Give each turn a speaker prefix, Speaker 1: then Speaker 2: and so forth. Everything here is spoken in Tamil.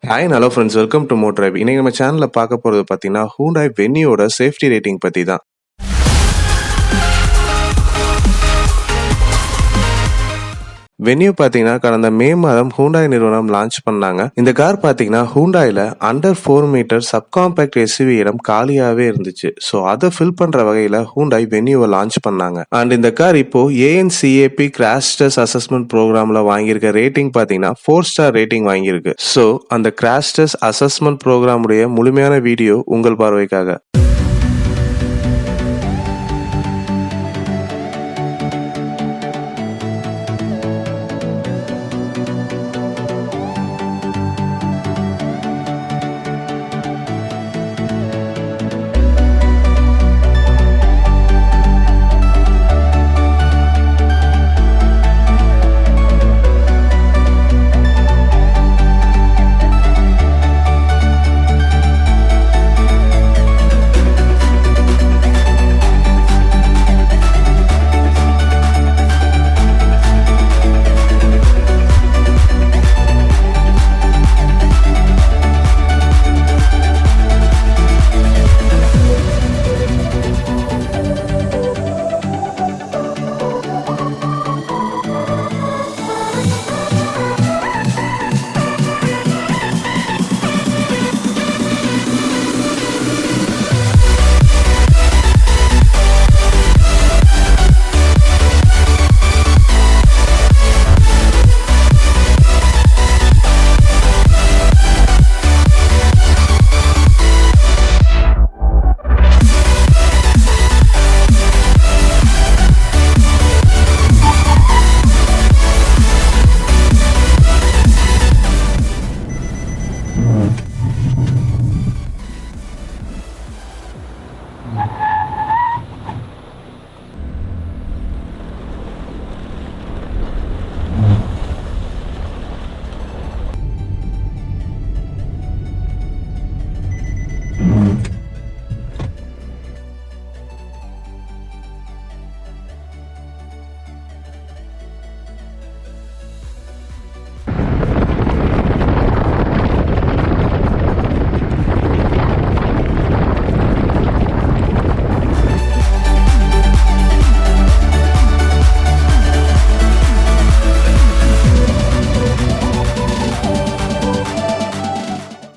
Speaker 1: Hi hello friends, welcome to Motrive. இன்னைக்கு நம்ம சேனலில் பார்க்க போகிறது பார்த்தீங்கன்னா Hyundai வென்யூவோட சேஃப்டி ரேட்டிங் பற்றி தான். வென்யூ பார்த்தீங்கன்னா கடந்த மே மாதம் Hyundai நிறுவனம் லான்ச் பண்ணாங்க. இந்த கார் பார்த்தீங்கன்னா Hyundaiல அண்டர் 4 மீட்டர் சப்காம்பேக்ட் எஸ்யூவி இடம் காலியாகவே இருந்துச்சு. ஸோ அதை ஃபில் பண்ணுற வகையில் Hyundai வென்யூவை லான்ச் பண்ணாங்க. அண்ட் இந்த கார் இப்போ NCAP கிராஷ் டெஸ்ட் அசஸ்மெண்ட் ப்ரோக்ராமில் வாங்கியிருக்க ரேட்டிங் பார்த்தீங்கன்னா 4 ஸ்டார் ரேட்டிங் வாங்கியிருக்கு. ஸோ அந்த கிராஷ் டெஸ்ட் அசஸ்மெண்ட் ப்ரோக்ராமுடைய முழுமையான வீடியோ உங்கள் பார்வைக்காக.